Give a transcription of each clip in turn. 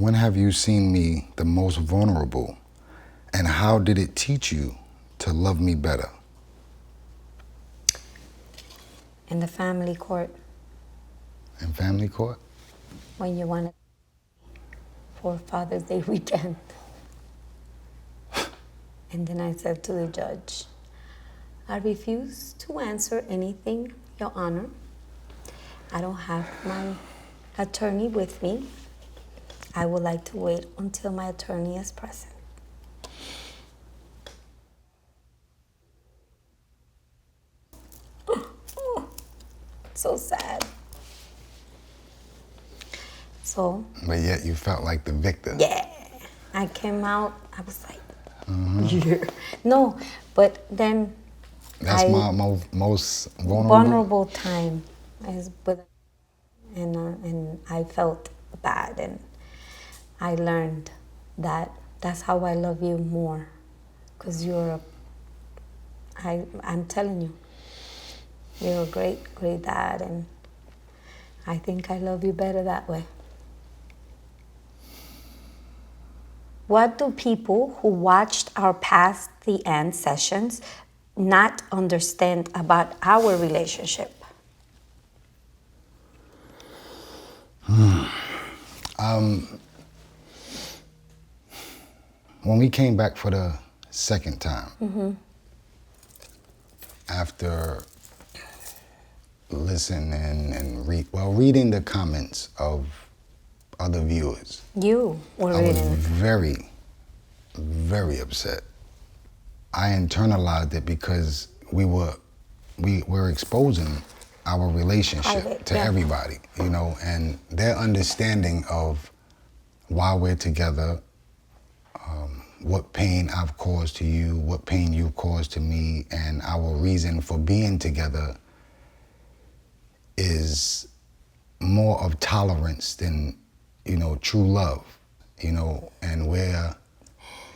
When have you seen me the most vulnerable? And how did it teach you to love me better? In the family court. In family court? When you wanted for Father's Day weekend. And then I said to the judge, I refuse to answer anything, Your Honor. I don't have my attorney with me. I would like to wait until my attorney is present. So sad. So. But yet you felt like the victor. Yeah. I came out, I was like, yeah. No, but then that's my most vulnerable time is with, and I felt bad, and I learned that that's how I love you more, because I'm telling you, you're a great, great dad, and I think I love you better that way. What do people who watched our past the end sessions not understand about our relationship? When we came back for the second time, after listening and reading the comments of other viewers, you were reading. I was very, very upset. I internalized it because we were exposing our relationship to everybody, you know, and their understanding of why we're together, what pain I've caused to you, what pain you've caused to me, and our reason for being together is more of tolerance than, you know, true love, you know, and we're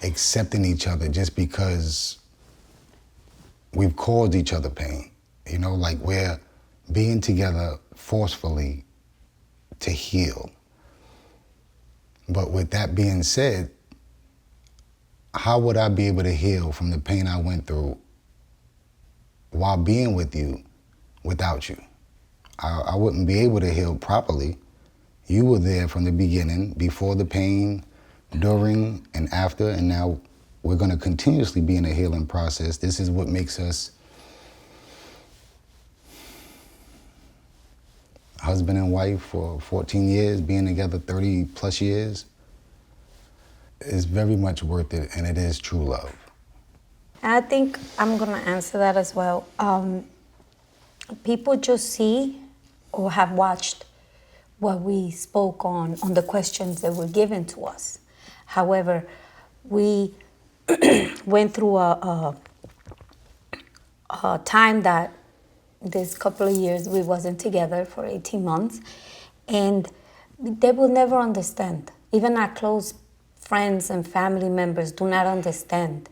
accepting each other just because we've caused each other pain, you know, like we're being together forcefully to heal. But with that being said, how would I be able to heal from the pain I went through while being with you without you? I wouldn't be able to heal properly. You were there from the beginning, before the pain, during and after, and now we're going to continuously be in a healing process. This is what makes us husband and wife for 14 years, being together 30 plus years. It's very much worth it, and it is true love. I think I'm going to answer that as well. People just see or have watched what we spoke on the questions that were given to us. However, we went through a time that this couple of years we wasn't together for 18 months, and they will never understand. Even our close friends and family members do not understand.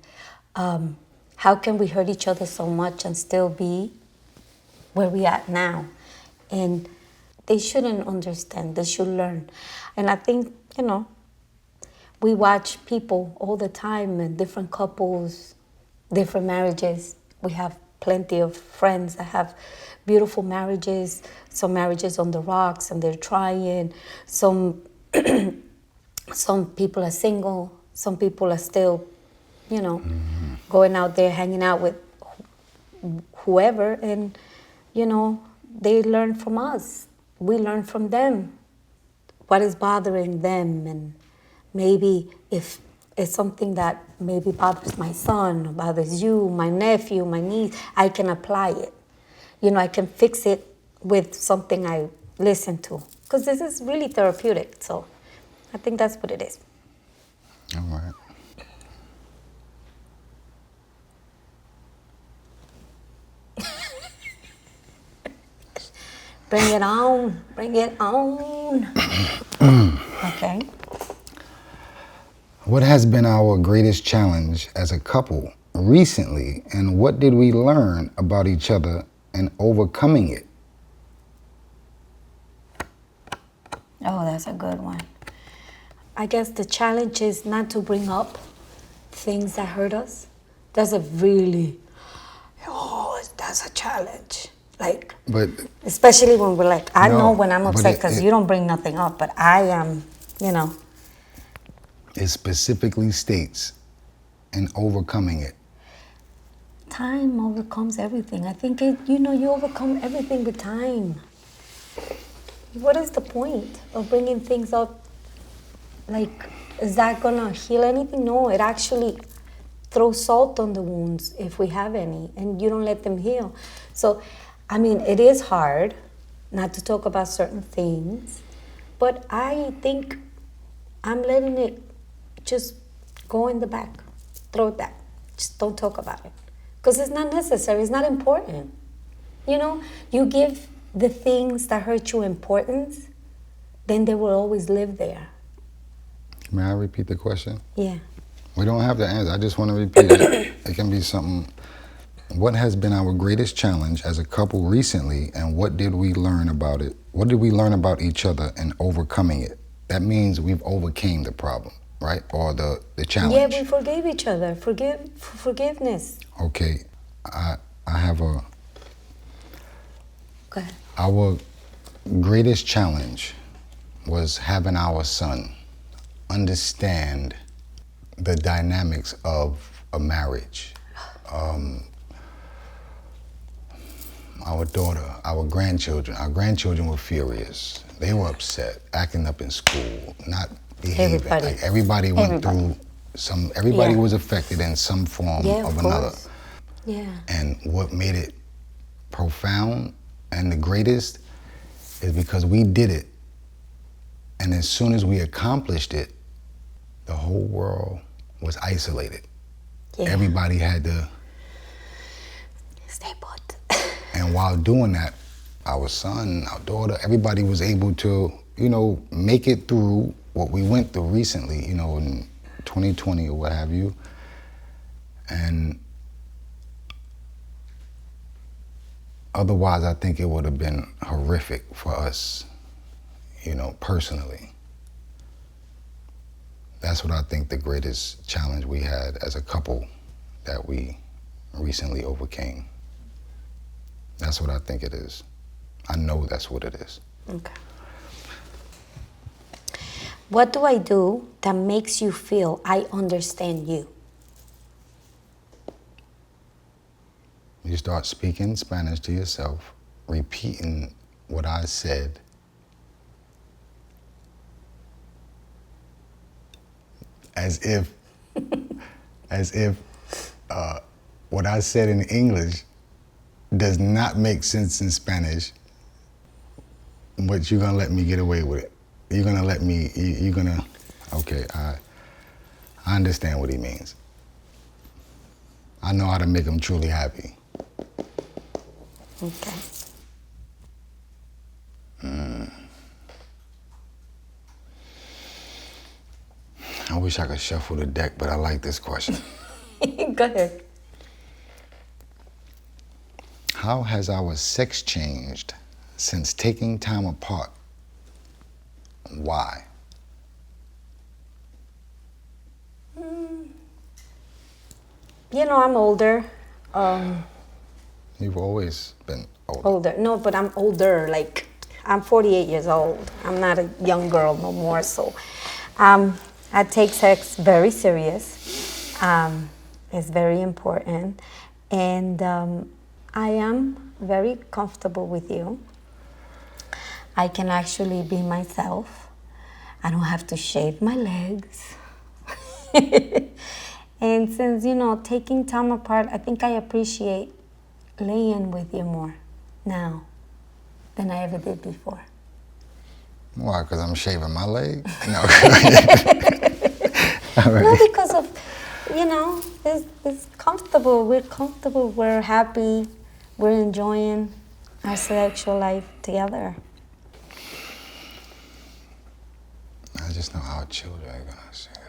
How can we hurt each other so much and still be where we at now? And they shouldn't understand. They should learn. And I think, you know, we watch people all the time and different couples, different marriages. We have plenty of friends that have beautiful marriages, some marriages on the rocks and they're trying. Some people are single. Some people are still, you know, going out there, hanging out with whoever. And, you know, they learn from us. We learn from them what is bothering them. And maybe if it's something that maybe bothers my son, or bothers you, my nephew, my niece, I can apply it. You know, I can fix it with something I listen to. Because this is really therapeutic. So I think that's what it is. All right. Bring it on. Bring it on. Okay. What has been our greatest challenge as a couple recently, and what did we learn about each other and overcoming it? Oh, that's a good one. I guess the challenge is not to bring up things that hurt us. That's a really, that's a challenge. Like, But especially when we're like, I know no, when I'm but upset because you don't bring nothing up, but I am, you know. it specifically states in overcoming it. Time overcomes everything. I think you overcome everything with time. What is the point of bringing things up? Like, is that gonna heal anything? No, it actually throws salt on the wounds if we have any, and you don't let them heal. So, I mean, it is hard not to talk about certain things, but I think I'm letting it just go in the back. Throw it back. Just don't talk about it. Because it's not necessary, it's not important. You know, you give the things that hurt you importance, then they will always live there. May I repeat the question? Yeah. We don't have to answer. I just want to repeat it. It can be something. What has been our greatest challenge as a couple recently, and what did we learn about it? What did we learn about each other in overcoming it? That means we've overcame the problem, right? Or the challenge. Yeah, we forgave each other. Forgiveness. Okay, I have a. Go ahead. Our greatest challenge was having our son understand the dynamics of a marriage. Our daughter, our grandchildren were furious. They were upset, acting up in school, not behaving. Everybody. Like everybody went through some, everybody Yeah. was affected in some form Yeah, of of another. course. Yeah. And what made it profound and the greatest is because we did it. And as soon as we accomplished it, the whole world was isolated. Yeah. Everybody had to, Stay put. and while doing that, our son, our daughter, everybody was able to, make it through what we went through recently, in 2020 or what have you. And otherwise, I think it would have been horrific for us, personally. That's what I think the greatest challenge we had as a couple that we recently overcame. That's what I think it is. I know that's what it is. Okay. What do I do that makes you feel I understand you? You start speaking Spanish to yourself, repeating what I said. As if what I said in English does not make sense in Spanish, but you're gonna let me get away with it. Okay, I understand what he means. I know how to make him truly happy. Okay. I wish I could shuffle the deck, but I like this question. Go ahead. How has our sex changed since taking time apart? Why? I'm older. You've always been older. Older. No, but I'm older. Like, I'm 48 years old. I'm not a young girl no more. So, I take sex very serious. It's very important. And I am very comfortable with you. I can actually be myself. I don't have to shave my legs. And since, taking time apart, I think I appreciate laying with you more now than I ever did before. Why? Because I'm shaving my leg? No. No, because of, it's comfortable. We're comfortable. We're happy. We're enjoying our sexual life together. I just know our children are gonna see this.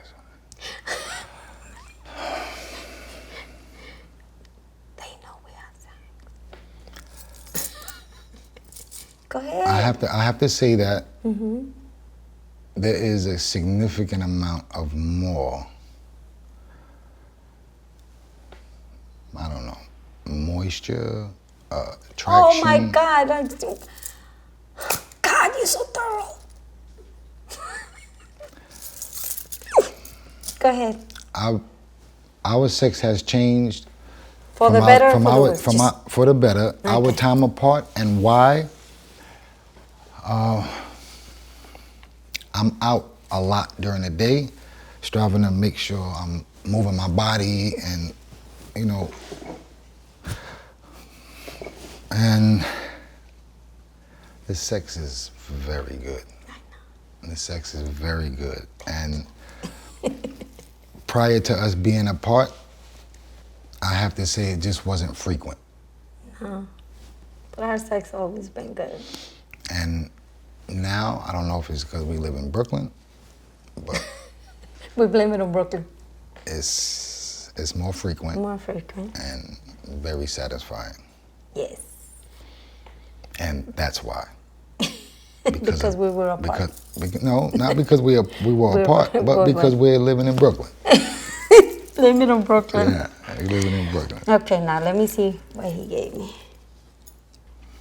They know we have sex. Go ahead. I have to say that there is a significant amount of more, I don't know, moisture, traction. Oh my God. God, you're so thorough. Go ahead. Our sex has changed For the better or for the worse? for the better. Okay. Our time apart, and why? I'm out a lot during the day, striving to make sure I'm moving my body and, you know, and the sex is very good. The sex is very good. And prior to us being apart, I have to say it just wasn't frequent. No. But our sex always been good. And now, I don't know if it's because we live in Brooklyn, but We blame it on Brooklyn. it's more frequent. More frequent. And very satisfying. Yes. And that's why. Because we were apart. No, not because we were apart, but because we're living in Brooklyn. Living in Brooklyn. Yeah, living in Brooklyn. Okay, now let me see what he gave me.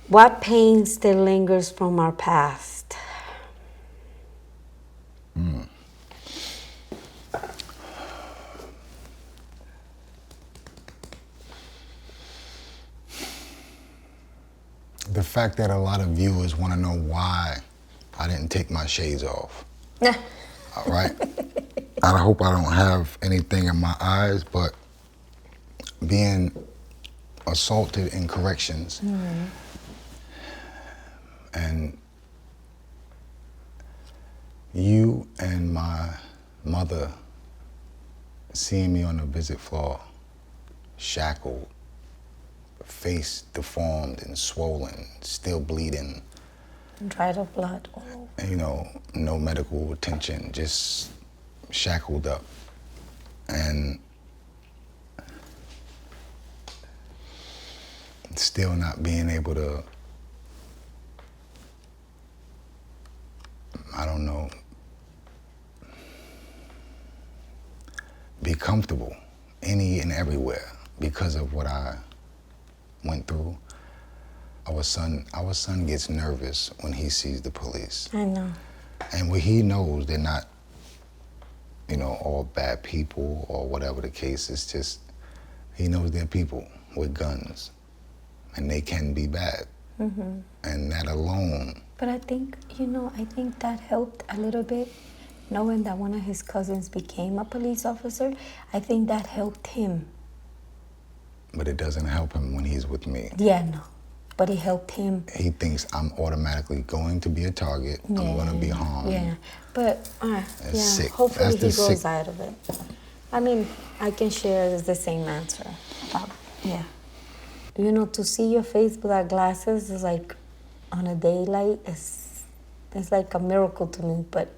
What pain still lingers from our past? The fact that a lot of viewers want to know why I didn't take my shades off. All right? I hope I don't have anything in my eyes, but being assaulted in corrections and you and my mother seeing me on the visit floor, shackled, face deformed and swollen, still bleeding. Dried up blood all over. You know, no medical attention, just shackled up. And still not being able to, I don't know, be comfortable any and everywhere because of what I went through. Our son gets nervous when he sees the police. I know. And when he knows they're not, you know, all bad people or whatever the case, it's just, he knows they're people with guns and they can be bad. Mm-hmm. And that alone. But I think, you know, I think that helped a little bit, knowing that one of his cousins became a police officer. I think that helped him. But it doesn't help him when he's with me. Yeah, no. But it helped him. He thinks I'm automatically going to be a target. Yeah. I'm going to be harmed. Yeah. But, yeah, sick. hopefully he That's grows sick. out of it. I mean, I can share the same answer. Yeah. You know, to see your face without glasses is like, on a daylight, it's like a miracle to me. But,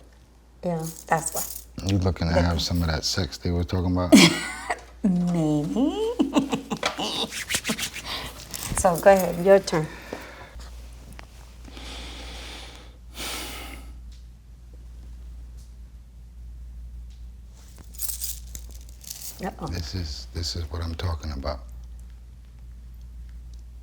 you know, that's why. You looking to have some of that sex they were talking about? Maybe. So go ahead, your turn. Uh-oh. This is what I'm talking about.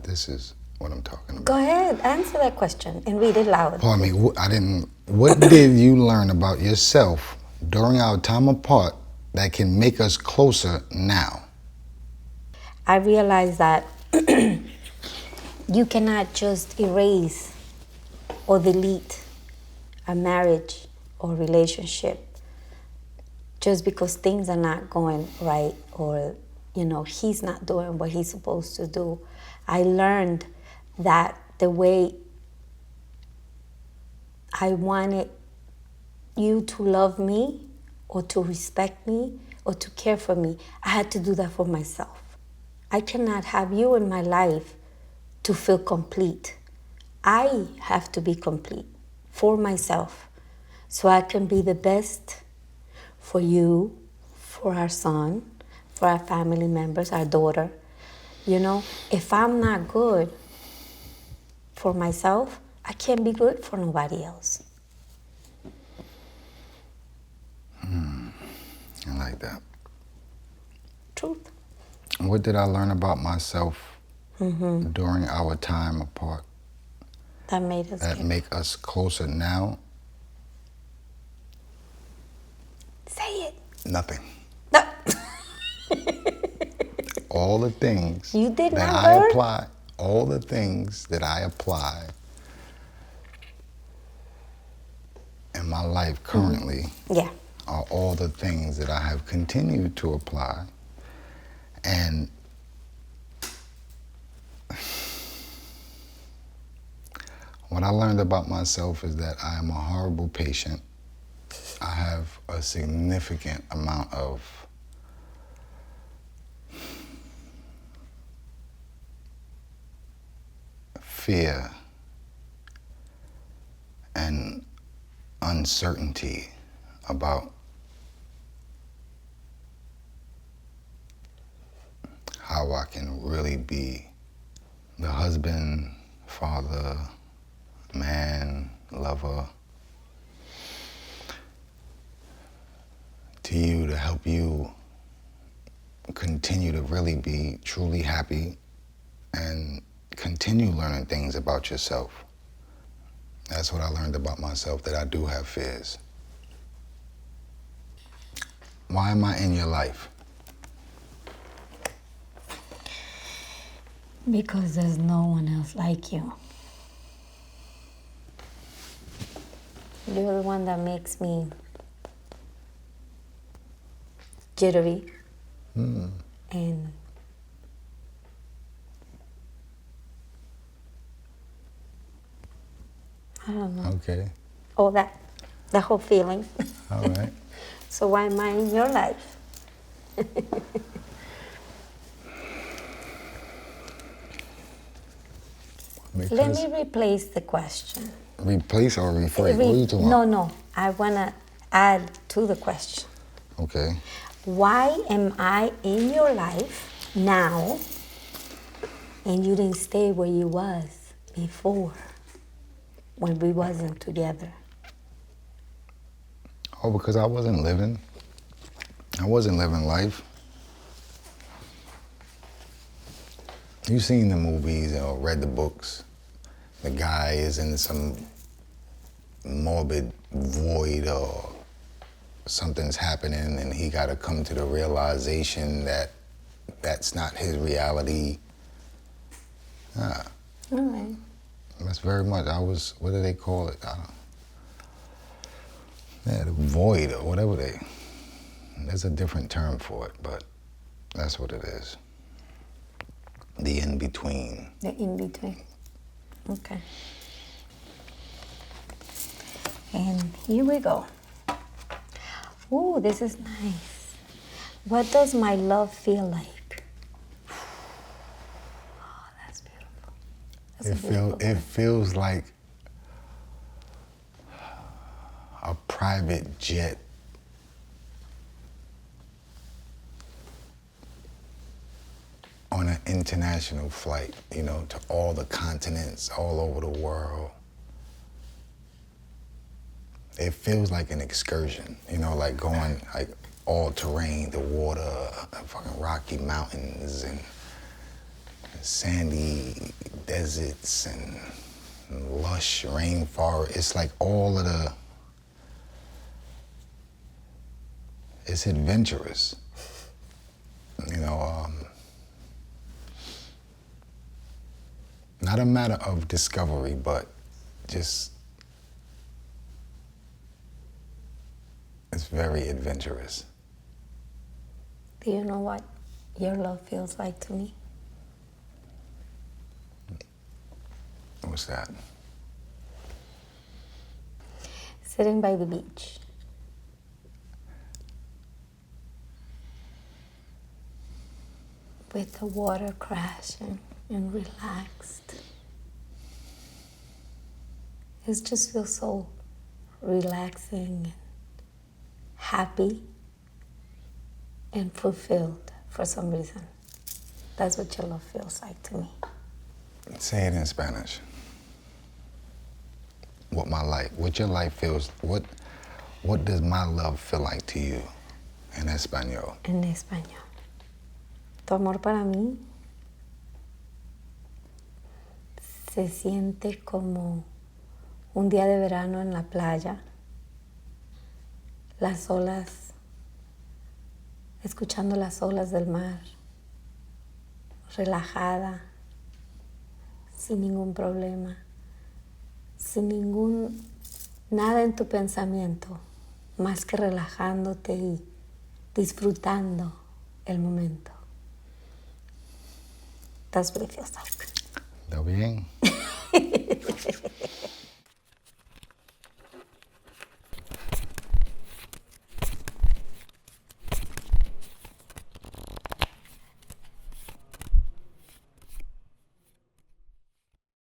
This is what I'm talking about. Go ahead, answer that question and read it loud. Pardon me, what did you learn about yourself during our time apart that can make us closer now? I realized that you cannot just erase or delete a marriage or relationship just because things are not going right or, you know, he's not doing what he's supposed to do. I learned that the way I wanted you to love me or to respect me or to care for me, I had to do that for myself. I cannot have you in my life to feel complete. I have to be complete for myself so I can be the best for you, for our son, for our family members, our daughter. You know, if I'm not good for myself, I can't be good for nobody else. like that. Truth. What did I learn about myself during our time apart That made us that make us closer now? Say it. Nothing. No. All the things You did that not I learn? apply, all the things that I apply in my life currently Yeah. are all the things that I have continued to apply. And what I learned about myself is that I am a horrible patient. I have a significant amount of fear and uncertainty about how I can really be the husband, father, man, lover to you, to help you continue to really be truly happy and continue learning things about yourself. That's what I learned about myself, that I do have fears. Why am I in your life? Because there's no one else like you. You're the one that makes me jittery and I don't know. Okay, All that, the whole feeling. all right. So why am I in your life? Let Because me replace the question. replace or rephrase? What are you talking about? No. I want to add to the question. Okay. Why am I in your life now and you didn't stay where you was before when we wasn't together? Oh, because I wasn't living. I wasn't living life. You seen the movies or read the books. The guy is in some morbid void or something's happening and he got to come to the realization that that's not his reality. All right. That's very much, what do they call it? The void or whatever there's a different term for it, but that's what it is. The in-between. The in-between. Okay. And here we go. Ooh, this is nice. What does my love feel like? Oh, that's beautiful. That's a beautiful It one. feels like a private jet on an international flight, to all the continents, all over the world. It feels like an excursion, like going like all terrain, the water, fucking Rocky Mountains and sandy deserts and lush rainforest. It's like all of it's adventurous, not a matter of discovery, but just, it's very adventurous. Do you know what your love feels like to me? What's that? Sitting by the beach. With the water crashing and relaxed. It just feels so relaxing and happy and fulfilled for some reason. That's what your love feels like to me. Say it in Spanish. What your life feels, what does my love feel like to you En español. En español. Tu amor para mí se siente como un día de verano en la playa, las olas, escuchando las olas del mar, relajada, sin ningún problema, sin nada en tu pensamiento, más que relajándote y disfrutando el momento. That's what it feels like. ¿Está bien?